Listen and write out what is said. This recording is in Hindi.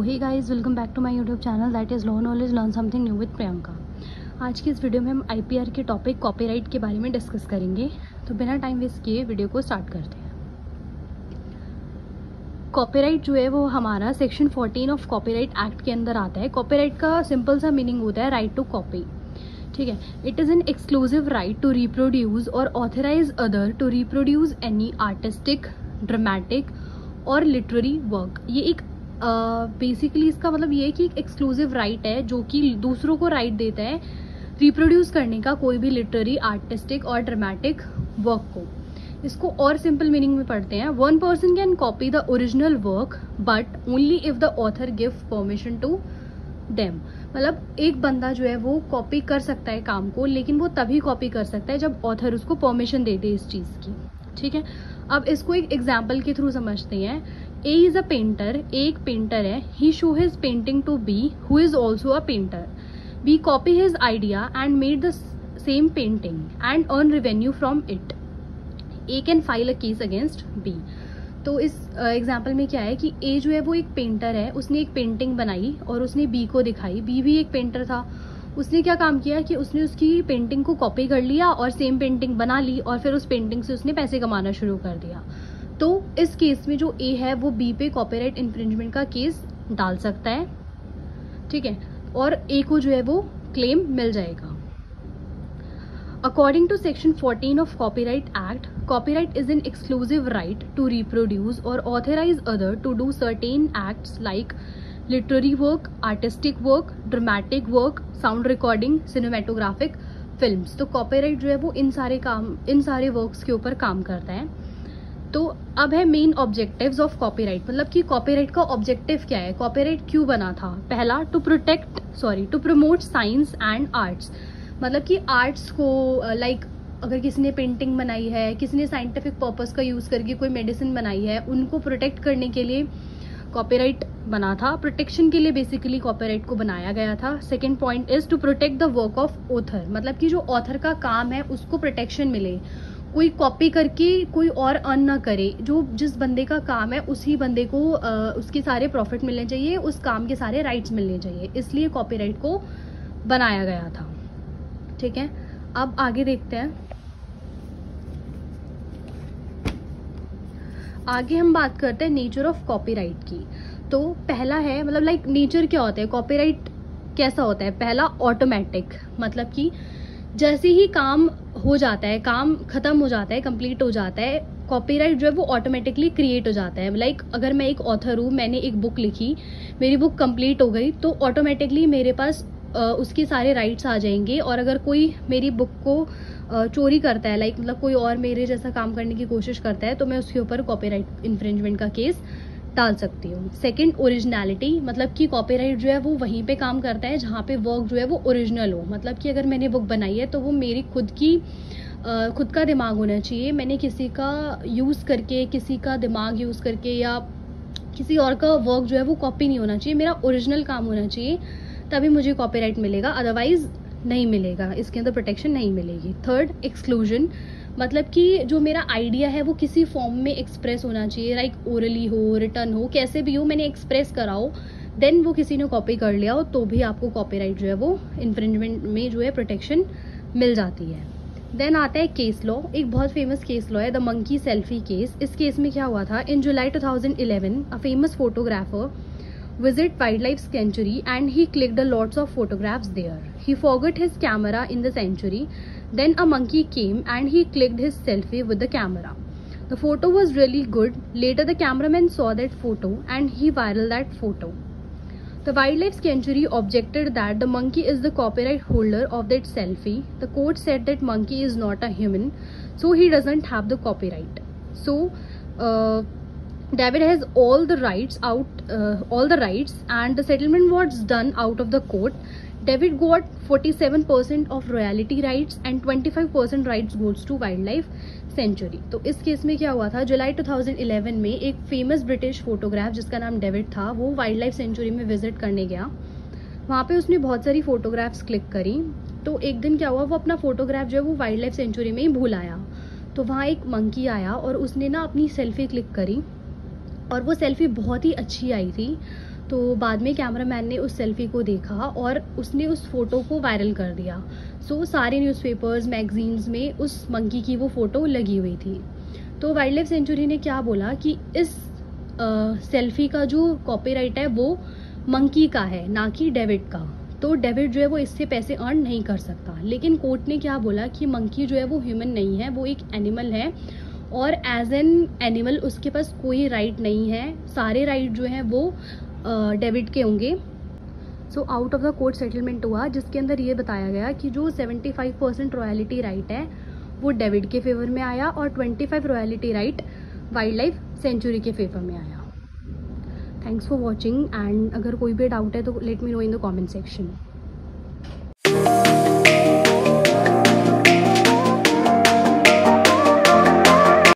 Hey guys, welcome back to my YouTube channel that is law knowledge learn something new with Priyanka. आज की इस वीडियो में हम आईपीआर के टॉपिक कॉपीराइट के बारे में डिस्कस करेंगे। तो बिना टाइम वेस्ट किए वीडियो को स्टार्ट करते हैं। कॉपीराइट जो है वो हमारा सेक्शन 14 ऑफ कॉपीराइट एक्ट के अंदर आता है। कॉपीराइट का सिंपल सा मीनिंग होता है राइट टू कॉपी, ठीक है। It is an exclusive right to reproduce और authorise other to reproduce any artistic, dramatic और लिटरेरी वर्क। ये एक बेसिकली इसका मतलब ये है कि एक एक्सक्लूसिव राइट है जो कि दूसरों को राइट देता है रिप्रोड्यूस करने का कोई भी लिटरेरी, आर्टिस्टिक और ड्रामेटिक वर्क को। इसको और सिंपल मीनिंग में पढ़ते हैं। One person can copy the original work but only if the author give permission to them. मतलब एक बंदा जो है वो कॉपी कर सकता है काम को, लेकिन वो तभी कॉपी कर सकता है जब ऑथर उसको परमिशन दे दे इस चीज़ की, ठीक है। अब इसको एक एग्जाम्पल के थ्रू समझते हैं। ए इज़ अ पेंटर, एक पेंटर है। He show his painting to B who is also a painter. B copy his idea and made the same painting and earn revenue from it. A can file a case against B. तो इस एग्जाम्पल में क्या है कि ए जो है वो एक पेंटर है, उसने एक पेंटिंग बनाई और उसने बी को दिखाई। बी भी एक पेंटर था, उसने क्या काम किया कि उसने उसकी पेंटिंग को कॉपी कर लिया और सेम पेंटिंग बना ली और फिर उस पेंटिंग से उसने पैसे कमाना शुरू कर दिया। तो इस केस में जो ए है वो बी पे कॉपीराइट इन्फ्रिंजमेंट का केस डाल सकता है, ठीक है, और ए को जो है वो क्लेम मिल जाएगा। According to section 14 of Copyright Act, copyright is an exclusive right to reproduce or authorize other to do certain acts like literary work, artistic work, dramatic work, sound recording, cinematographic films। तो copyright जो है वो इन सारे वर्क्स के ऊपर काम करता है। तो अब है मेन ऑब्जेक्टिव्स ऑफ कॉपीराइट, मतलब कि कॉपीराइट का ऑब्जेक्टिव क्या है, कॉपीराइट क्यों बना था। पहला, to promote science and arts. मतलब कि आर्ट्स को लाइक अगर किसी ने पेंटिंग बनाई है, किसी ने साइंटिफिक पर्पस का यूज़ करके कोई मेडिसिन बनाई है, उनको प्रोटेक्ट करने के लिए कॉपीराइट बना था। प्रोटेक्शन के लिए बेसिकली कॉपीराइट को बनाया गया था। Second point is to protect the work of author, मतलब कि जो ऑथर का काम है उसको प्रोटेक्शन मिले, कोई कॉपी करके कोई और अर्न ना करे। जो जिस बंदे का काम है उसी बंदे को उसके सारे प्रॉफिट मिलने चाहिए, उस काम के सारे राइट्स मिलने चाहिए, इसलिए कॉपीराइट को बनाया गया था, ठीक है। अब आगे देखते हैं। आगे हम बात करते हैं नेचर ऑफ कॉपीराइट की। तो पहला है, मतलब लाइक नेचर क्या होता है, कॉपीराइट कैसा होता है। पहला, ऑटोमेटिक, मतलब कि जैसे ही काम हो जाता है, काम खत्म हो जाता है, कंप्लीट हो जाता है, कॉपीराइट जो है वो ऑटोमेटिकली क्रिएट हो जाता है। लाइक अगर मैं एक ऑथर हूँ, मैंने एक बुक लिखी, मेरी बुक कंप्लीट हो गई, तो ऑटोमेटिकली मेरे पास उसके सारे राइट्स आ जाएंगे। और अगर कोई मेरी बुक को चोरी करता है, लाइक मतलब कोई और मेरे जैसा काम करने की कोशिश करता है, तो मैं उसके ऊपर कॉपीराइट इन्फ्रिंजमेंट का केस डाल सकती हूँ। सेकंड, ओरिजिनलिटी, मतलब कि कॉपीराइट जो है वो वहीं पे काम करता है जहाँ पे वर्क जो है वो ओरिजिनल हो। मतलब कि अगर मैंने बुक बनाई है तो वो मेरी खुद का दिमाग होना चाहिए। मैंने किसी का यूज़ करके, किसी का दिमाग यूज़ करके या किसी और का वर्क जो है वो कॉपी नहीं होना चाहिए, मेरा ओरिजिनल काम होना चाहिए, तभी मुझे कॉपीराइट मिलेगा, अदरवाइज नहीं मिलेगा, इसके अंदर प्रोटेक्शन नहीं मिलेगी। थर्ड, एक्सक्लूजन, मतलब कि जो मेरा आइडिया है वो किसी फॉर्म में एक्सप्रेस होना चाहिए, लाइक ओरली हो, रिटर्न हो, कैसे भी हो, मैंने एक्सप्रेस करा हो, देन वो किसी ने कॉपी कर लिया हो, तो भी आपको कॉपीराइट जो है वो इन्फ्रिंजमेंट में जो है प्रोटेक्शन मिल जाती है। देन आता है केस लॉ। एक बहुत फेमस केस लॉ है द मंकी सेल्फी केस। इस केस में क्या हुआ था, इन जुलाई 2011 a famous photographer visit wildlife sanctuary and he clicked a lots of photographs there. He forgot his camera in the sanctuary. Then a monkey came and he clicked his selfie with the camera. The photo was really good. Later the cameraman saw that photo and he viral that photo. The wildlife sanctuary objected that the monkey is the copyright holder of that selfie. The court said that monkey is not a human, so he doesn't have the copyright. So David has all the rights, and the settlement was done out of the court. David got 47% of royalty rights and 25% rights goes to wildlife sanctuary. तो इस केस में क्या हुआ था, जुलाई 2011 में एक फेमस ब्रिटिश फोटोग्राफ जिसका नाम डेविड था, वो वाइल्ड लाइफ सेंचुरी में विजिट करने गया। वहाँ पे उसने बहुत सारी फोटोग्राफ्स क्लिक करी। तो एक दिन क्या हुआ, वो अपना फोटोग्राफ जो है वो वाइल्ड लाइफ सेंचुरी में ही भूल आया। तो वहाँ एक मंकी आया और उसने ना अपनी सेल्फी क्लिक करी और वो सेल्फी बहुत ही अच्छी आई थी। तो बाद में कैमरामैन ने उस सेल्फी को देखा और उसने उस फोटो को वायरल कर दिया। सो सारे न्यूज़पेपर्स, मैगजीन्स में उस मंकी की वो फ़ोटो लगी हुई थी। तो वाइल्ड लाइफ सेंचुरी ने क्या बोला कि इस सेल्फी का जो कॉपीराइट है वो मंकी का है, ना कि डेविड का। तो डेविड जो है वो इससे पैसे अर्न नहीं कर सकता। लेकिन कोर्ट ने क्या बोला कि मंकी जो है वो ह्यूमन नहीं है, वो एक एनिमल है और एज एन एनिमल उसके पास कोई राइट नहीं है। सारे राइट जो हैं वो डेविड के होंगे। So out of the court settlement हुआ जिसके अंदर ये बताया गया कि जो 75% रॉयल्टी राइट है वो डेविड के फेवर में आया और 25 royalty right wild life sanctuary के फेवर में आया। थैंक्स फॉर वॉचिंग एंड अगर कोई भी डाउट है तो let me know in the comment section.